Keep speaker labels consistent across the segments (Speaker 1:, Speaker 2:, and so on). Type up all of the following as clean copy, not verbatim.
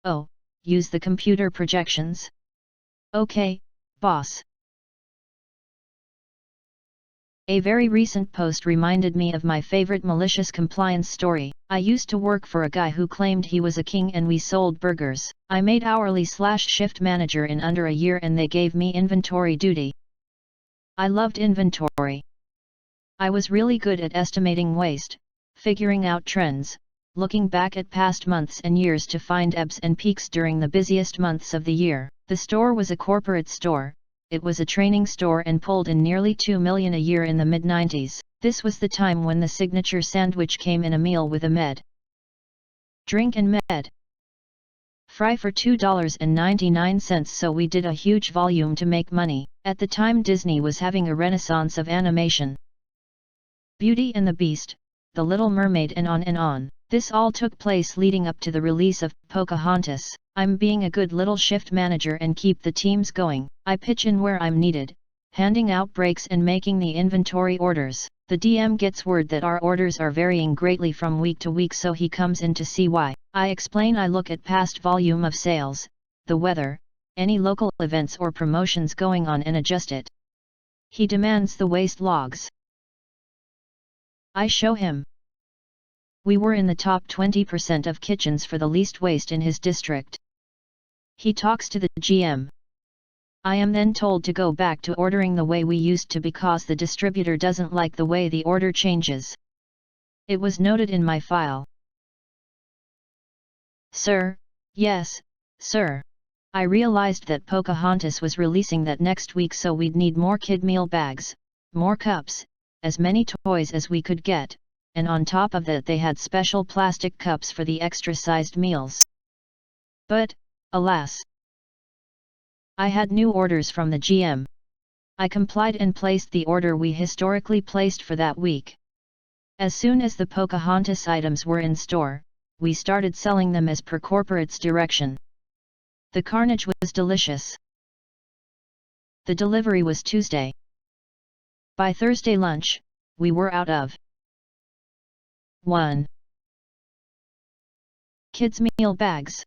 Speaker 1: Oh, use the computer projections? Okay, boss. A very recent post reminded me of my favorite malicious compliance story. I used to work for a guy who claimed he was a king and we sold burgers. I made hourly/shift manager in under a year and they gave me inventory duty. I loved inventory. I was really good at estimating waste, figuring out trends, looking back at past months and years to find ebbs and peaks during the busiest months of the year. The store was a corporate store. It was a training store and pulled in nearly $2 million a year in the mid-90s. This was the time when the signature sandwich came in a meal with a med. Drink and med. Fry for $2.99, so we did a huge volume to make money. At the time Disney was having a renaissance of animation. Beauty and the Beast, The Little Mermaid and on and on. This all took place leading up to the release of Pocahontas. I'm being a good little shift manager and keep the teams going. I pitch in where I'm needed, handing out breaks and making the inventory orders. The DM gets word that our orders are varying greatly from week to week, so he comes in to see why. I explain I look at past volume of sales, the weather, any local events or promotions going on and adjust it. He demands the waste logs. I show him. We were in the top 20% of kitchens for the least waste in his district. He talks to the GM. I am then told to go back to ordering the way we used to because the distributor doesn't like the way the order changes. It was noted in my file. Sir, yes, sir. I realized that Pocahontas was releasing that next week, so we'd need more kid meal bags, more cups, as many toys as we could get, and on top of that they had special plastic cups for the extra-sized meals. But, alas, I had new orders from the GM. I complied and placed the order we historically placed for that week. As soon as the Pocahontas items were in store, we started selling them as per corporate's direction. The carnage was delicious. The delivery was Tuesday. By Thursday lunch, we were out of 1. Kids' meal bags.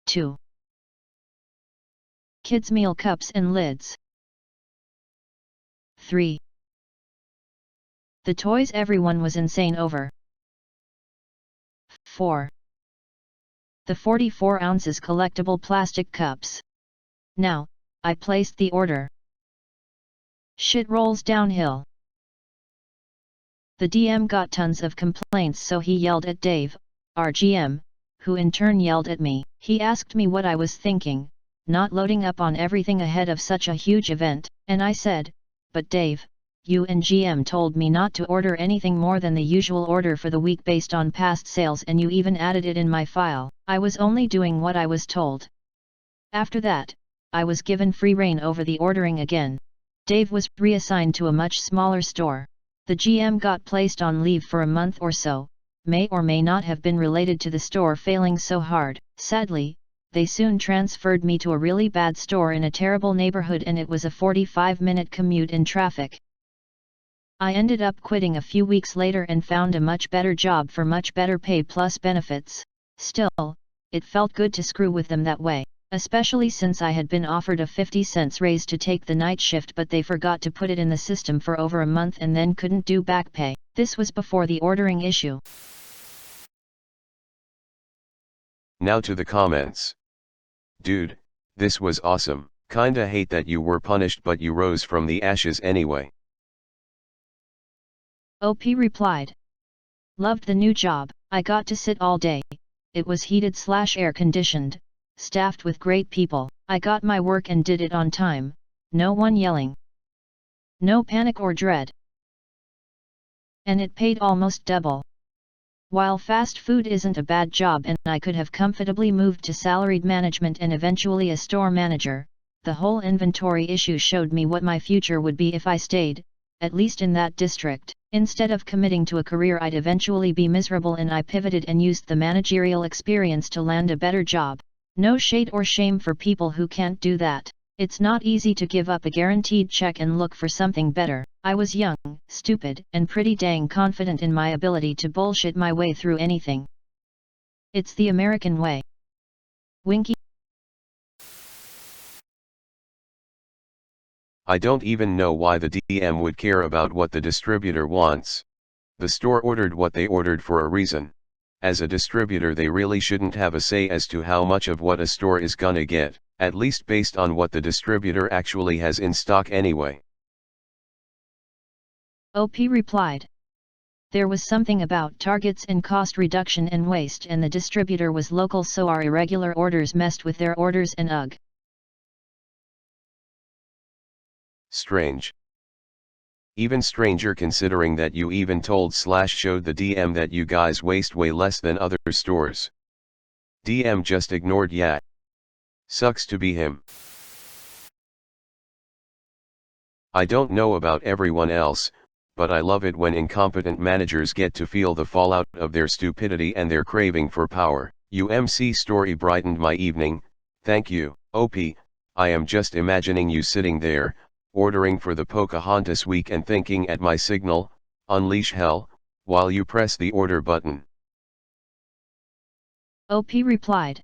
Speaker 1: 2. Kids' meal cups and lids. 3. The toys everyone was insane over. 4. The 44 ounces collectible plastic cups. Now, I placed the order. Shit rolls downhill. The DM got tons of complaints, so he yelled at Dave, our GM, who in turn yelled at me. He asked me what I was thinking, not loading up on everything ahead of such a huge event, and I said, but Dave, you and GM told me not to order anything more than the usual order for the week based on past sales, and you even added it in my file. I was only doing what I was told. After that, I was given free rein over the ordering again. Dave was reassigned to a much smaller store. The GM got placed on leave for a month or so, may or may not have been related to the store failing so hard. Sadly, they soon transferred me to a really bad store in a terrible neighborhood, and it was a 45-minute commute in traffic. I ended up quitting a few weeks later and found a much better job for much better pay plus benefits. Still, it felt good to screw with them that way, especially since I had been offered a 50-cent raise to take the night shift, but they forgot to put it in the system for over a month and then couldn't do back pay. This was before the ordering issue.
Speaker 2: Now to the comments. Dude, this was awesome. Kinda hate that you were punished, but you rose from the ashes anyway.
Speaker 1: OP replied. Loved the new job. I got to sit all day. It was heated/air conditioned, staffed with great people. I got my work and did it on time, no one yelling. No panic or dread. And it paid almost double. While fast food isn't a bad job and I could have comfortably moved to salaried management and eventually a store manager, the whole inventory issue showed me what my future would be if I stayed, at least in that district. Instead of committing to a career I'd eventually be miserable, and I pivoted and used the managerial experience to land a better job. No shade or shame for people who can't do that. It's not easy to give up a guaranteed check and look for something better. I was young, stupid, and pretty dang confident in my ability to bullshit my way through anything. It's the American way. Winky.
Speaker 2: I don't even know why the DM would care about what the distributor wants. The store ordered what they ordered for a reason. As a distributor, they really shouldn't have a say as to how much of what a store is gonna get, at least based on what the distributor actually has in stock anyway.
Speaker 1: OP replied. There was something about targets and cost reduction and waste, and the distributor was local, so our irregular orders messed with their orders and ugh.
Speaker 2: Strange. Even stranger considering that you even showed the DM that you guys waste way less than other stores. DM just ignored. Yeah. Sucks to be him. I don't know about everyone else, but I love it when incompetent managers get to feel the fallout of their stupidity and their craving for power. UMC story brightened my evening, thank you, OP. I am just imagining you sitting there, ordering for the Pocahontas week and thinking at my signal, unleash hell, while you press the order button.
Speaker 1: OP replied.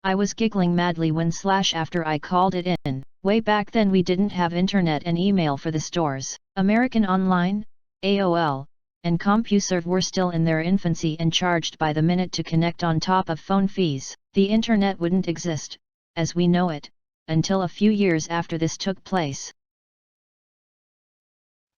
Speaker 1: I was giggling madly when after I called it in. Way back then we didn't have internet and email for the stores. American Online, AOL, and CompuServe were still in their infancy and charged by the minute to connect on top of phone fees. The internet wouldn't exist, as we know it, until a few years after this took place.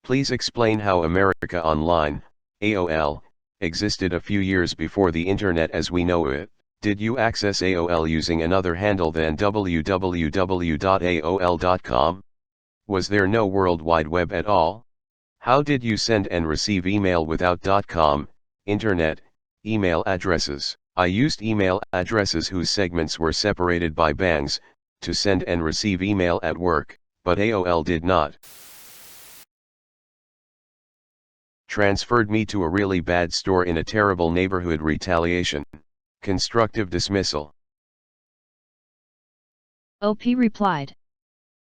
Speaker 2: Please explain how America Online, AOL, existed a few years before the internet as we know it. Did you access AOL using another handle than www.aol.com? Was there no World Wide Web at all? How did you send and receive email without .com, internet, email addresses? I used email addresses whose segments were separated by bangs, to send and receive email at work, but AOL did not. Transferred me to a really bad store in a terrible neighborhood. Retaliation. Constructive dismissal.
Speaker 1: OP replied.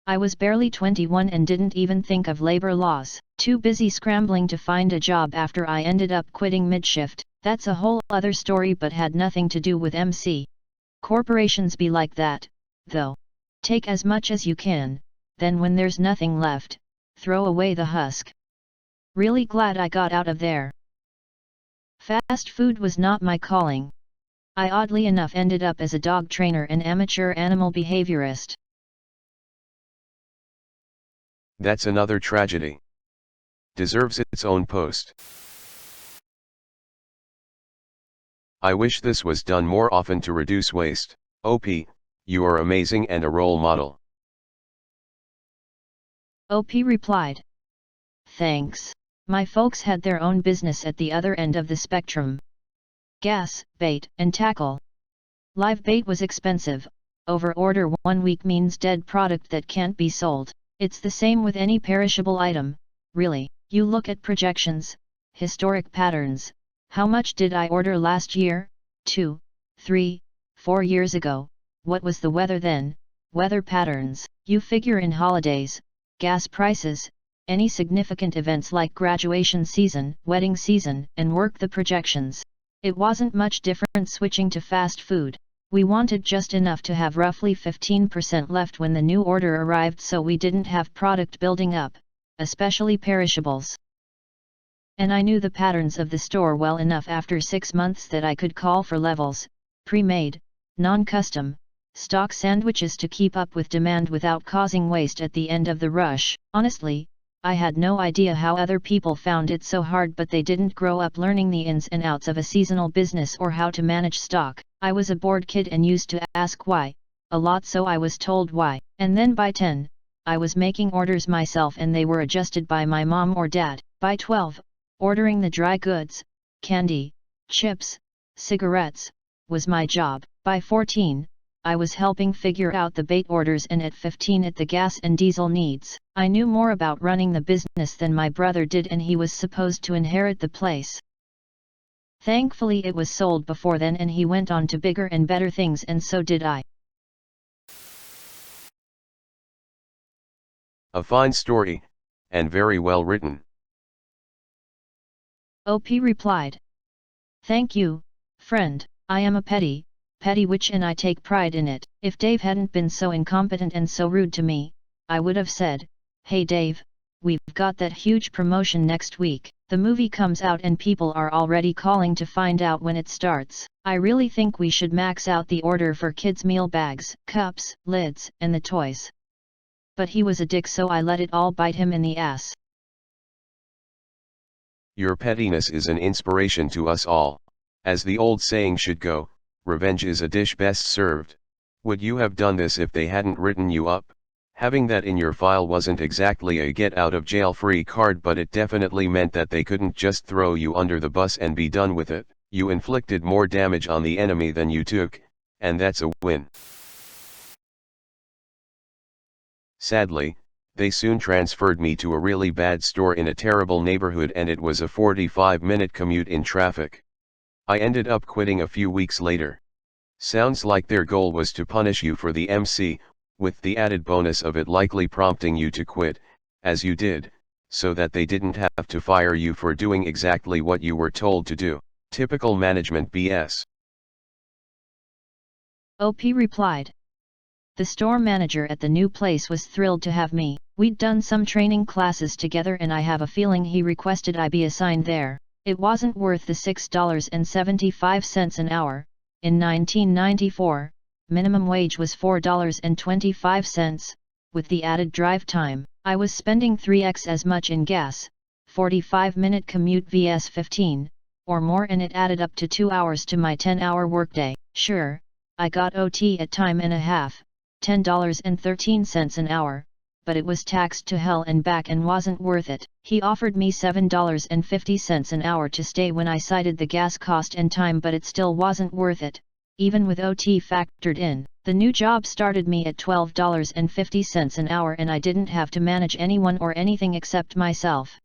Speaker 1: I was barely 21 and didn't even think of labor laws. Too busy scrambling to find a job after I ended up quitting mid-shift. That's a whole other story, but had nothing to do with MC. Corporations be like that, though. Take as much as you can, then when there's nothing left, throw away the husk. Really glad I got out of there. Fast food was not my calling. I oddly enough ended up as a dog trainer and amateur animal behaviorist.
Speaker 2: That's another tragedy. Deserves its own post. I wish this was done more often to reduce waste. OP, you are amazing and a role model.
Speaker 1: OP replied. Thanks. My folks had their own business at the other end of the spectrum. Gas, bait, and tackle. Live bait was expensive. Over order 1 week means dead product that can't be sold. It's the same with any perishable item, really. You look at projections, historic patterns. How much did I order last year? 2, 3, 4 years ago? What was the weather then? Weather patterns. You figure in holidays, gas prices, any significant events like graduation season, wedding season, and work the projections. It wasn't much different switching to fast food. We wanted just enough to have roughly 15% left when the new order arrived, so we didn't have product building up, especially perishables. And I knew the patterns of the store well enough after 6 months that I could call for levels, pre-made, non-custom, stock sandwiches to keep up with demand without causing waste at the end of the rush. Honestly, I had no idea how other people found it so hard, but they didn't grow up learning the ins and outs of a seasonal business or how to manage stock. I was a bored kid and used to ask why, a lot, so I was told why. And then by 10, I was making orders myself and they were adjusted by my mom or dad. By 12, ordering the dry goods, candy, chips, cigarettes, was my job. By 14, I was helping figure out the bait orders, and at 15 at the gas and diesel needs. I knew more about running the business than my brother did, and he was supposed to inherit the place. Thankfully it was sold before then and he went on to bigger and better things, and so did I.
Speaker 2: A fine story, and very well written.
Speaker 1: OP replied. Thank you, friend. I am a petty witch and I take pride in it. If Dave hadn't been so incompetent and so rude to me, I would have said, "Hey Dave, we've got that huge promotion next week. The movie comes out and people are already calling to find out when it starts. I really think we should max out the order for kids' meal bags, cups, lids, and the toys." But he was a dick, so I let it all bite him in the ass.
Speaker 2: Your pettiness is an inspiration to us all. As the old saying should go, revenge is a dish best served. Would you have done this if they hadn't written you up? Having that in your file wasn't exactly a get-out-of-jail-free card, but it definitely meant that they couldn't just throw you under the bus and be done with it. You inflicted more damage on the enemy than you took, and that's a win. Sadly, they soon transferred me to a really bad store in a terrible neighborhood, and it was a 45-minute commute in traffic. I ended up quitting a few weeks later. Sounds like their goal was to punish you for the MC, with the added bonus of it likely prompting you to quit, as you did, so that they didn't have to fire you for doing exactly what you were told to do. Typical management BS.
Speaker 1: OP replied. The store manager at the new place was thrilled to have me. We'd done some training classes together and I have a feeling he requested I be assigned there. It wasn't worth the $6.75 an hour. In 1994, minimum wage was $4.25, with the added drive time. I was spending 3x as much in gas, 45-minute commute vs 15, or more, and it added up to 2 hours to my 10-hour workday. Sure, I got OT at time and a half, $10.13 an hour, but it was taxed to hell and back and wasn't worth it. He offered me $7.50 an hour to stay when I cited the gas cost and time, but it still wasn't worth it, even with OT factored in. The new job started me at $12.50 an hour and I didn't have to manage anyone or anything except myself.